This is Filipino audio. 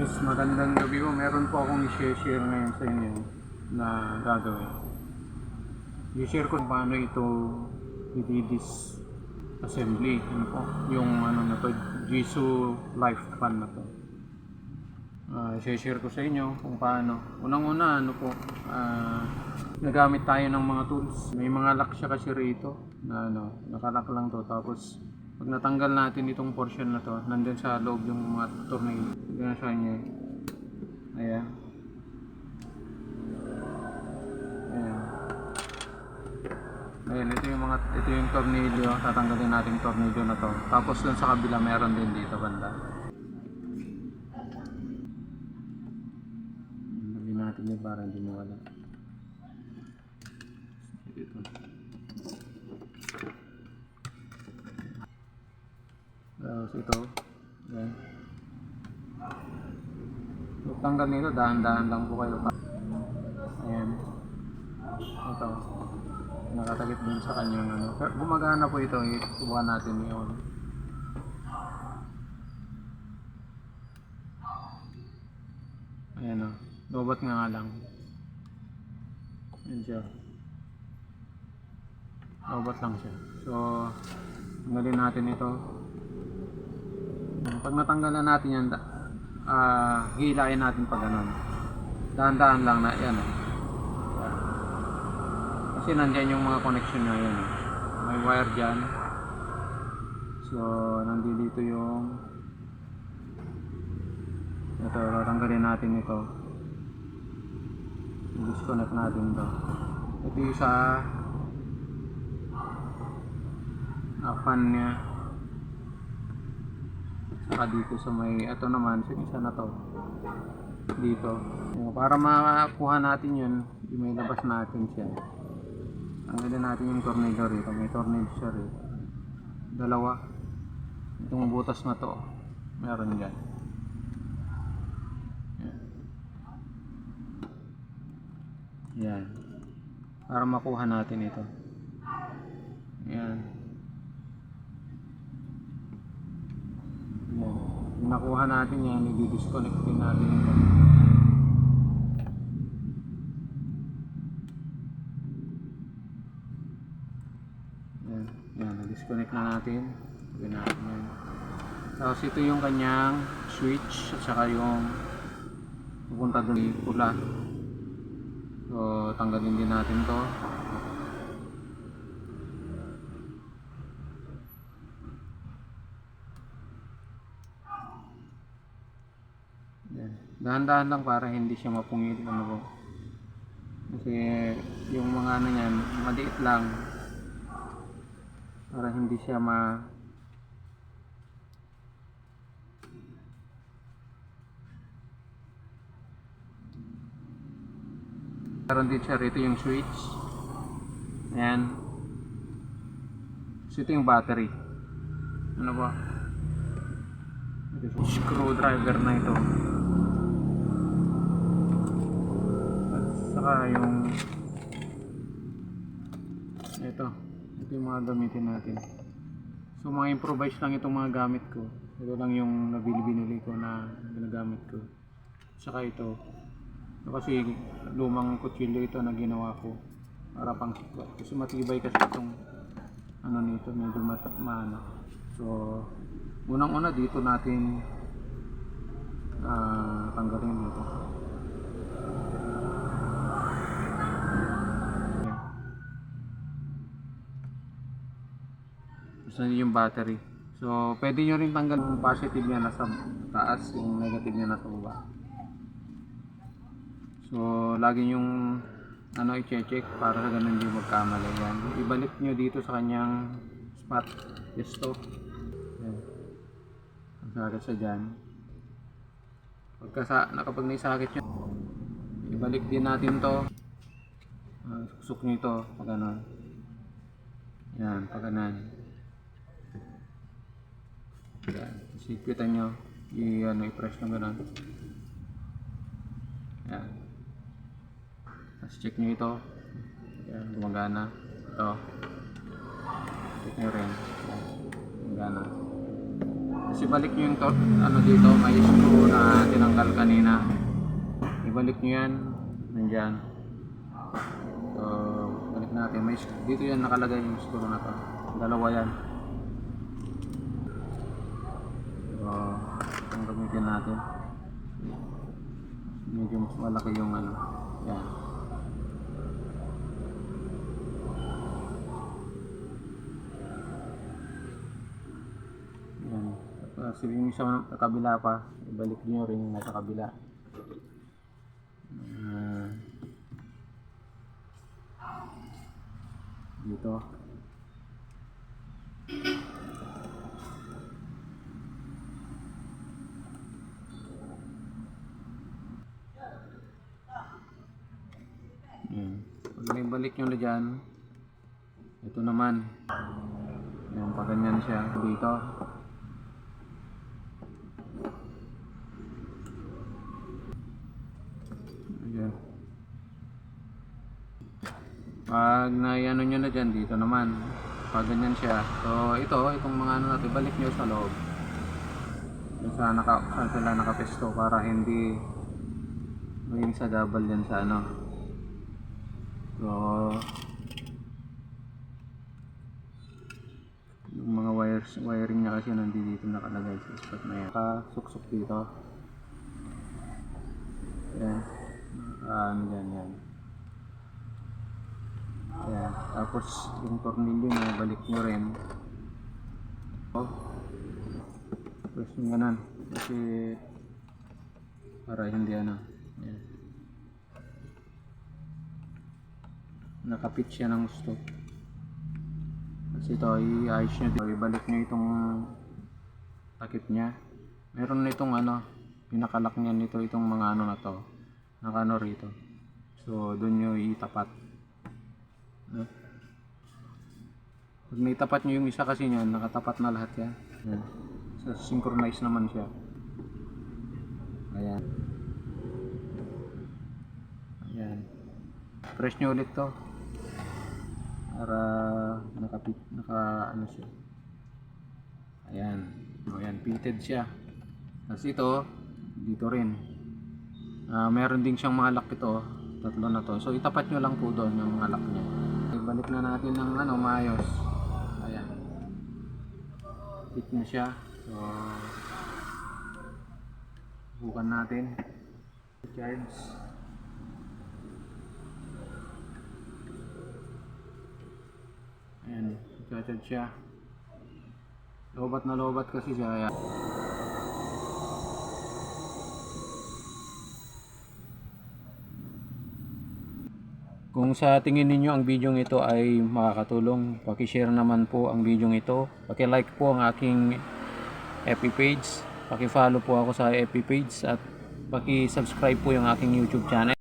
Yes, magandang gabi po. Meron po akong i-share ngayon sa inyo na gagawin. I-share ko kung paano ito i-dis assembly. Ano po? Yung ano na to, Jisoo Life Fan na to. I-share ko sa inyo kung paano. Unang-una, ano po, nagamit tayo ng mga tools. May mga lock siya kasi rito na ano, nakalock lang to. Tapos, pag natanggal natin itong portion na to, nandun sa loob yung mga tornilyo. Ganyan sa inyo. Ayan. Ayan. Ayan, ito yung tornilyo. Tatanggalin natin yung tornilyo na to. Tapos dun sa kabila meron din dito banda. Lagyan natin yun para hindi mawala. Dito. Tapos ito. Ayan. So, tanggal nito, dahan-dahan lang po kayo. Ayan. Ito. Nakatakip din sa kanyang ano. Gumagana po ito. Subukan natin yun. Ayan o. Lobot nga lang. Ayan siya. Lobot lang siya. So, tanggalin natin ito. Pag natanggal na natin yan, hilain natin pag ganun. Dahan-dahan lang na yan. Kasi nandiyan yung mga connection na yan. May wire dyan. So, nandito yung ito, tatanggalin natin ito. Disconnect natin ito. Ito yung sa fan niya. Saka dito sa may, ito naman, isa na to dito. Para makakuha natin yun, may labas natin siya. Tanggalin natin yung tornilyo rito. May tornilyo siya rito. Dalawa. Itong butas na to, meron dyan. Yan. Para makuha natin ito. Yan. Yan. Nakuha natin yan, i-disconnect din natin ito. Yan. Yan, na-disconnect na natin. Gawin natin yan. Tapos ito yung kanyang switch at saka yung pupunta doon yung pula. So, tanggalin din natin to. Dahan-dahan lang para hindi siya mapungil, ano po. Kasi yung mga ano niyan, maliit lang. Para hindi siya meron din siya rito yung switch. Ayan. So ito yung battery. Ano ba? Ito yung screwdriver na ito. Saka yung ito yung mga gamitin natin. So mga improvise lang itong mga gamit ko. Ito lang yung binili ko na ginagamit ko. Saka ito kasi lumang kutsilyo ito na ginawa ko para pang sikot. Kasi matibay kasi itong ano nito, medyo maano. So unang-una dito natin tanggalin dito. So yung battery. So pwede nyo rin tanggal yung positive niya nasa taas, yung negative niya nasa baba. So lagi yung ano i-check para sa ganun hindi magkamali yan. Ibalik nyo dito sa kanyang spot. Stop. Yan. Sakit sa dyan. Kapag naisakit nyo, ibalik din natin to. Susuk nyo ito pag ganun. Yan, pag ganun. Yan. Sikwitan nyo. I-press nyo ganun. Yan. Tapos check nyo ito. Yan, gumagana. Ito. Check nyo rin. Yan, gumagana. Kasi balik nyo yung ano dito, may screw na tinanggal ibalik nyo yan, nandyan. So, balik natin. May, dito yan nakalagay yung screw na to. Dalawa yan. So, itong gamitin natin. Medyo mas malaki yung ano. Yan. Yan. Tapos yung isa sa kabila pa, ibalik nyo rin yung nasa kabila. Dito. Pag may balik nyo na dyan, ito naman. Yan, pag ganyan siya dito. Ayan. Pag naiano nyo na dyan, dito naman. Pag ganyan siya. So itong mga ano natin, balik nyo sa loob. Saan sila nakapesto para hindi maging sa double yan sa ano. So yung mga wiring niya kasi nandito nakalagay sa spot na yan. Nakasuksok dito. Yan. Yan. Ayan. Tapos yung tornilyo na balik nyo rin. Tapos yung ganan. Kasi para hindi ano. Ayan. Nakapit siya ng gusto. Kasi ito i-ayos nyo dito. Ibalik nyo itong takip niya. Meron na itong ano. Pinakalak niya nito itong mga ano na to. Nakano rito. So doon nyo itapat. No? Pag naitapat nyo yung isa kasi niyan, nakatapat na lahat yan. Yan. So synchronize naman siya. Ayan. Ayan. Press nyo ulit to. Para ano siya. Ayan. Ayan, fitted siya. Tapos ito, dito rin. Meron din siyang mga lock ito. Tatlo na to. So itapat nyo lang po doon yung mga lock niya. Balik na natin ng ano, maayos. Ayan. Fit na siya. So bukan natin. Charge. Ayan, charge siya. Lobat na lobat kasi siya. Ayan. Kung sa tingin ninyo ang video ito ay makakatulong, paki-share naman po ang video ito. Paki-like po ang aking FB page. Paki-follow po ako sa FB page at paki-subscribe po yung aking YouTube channel.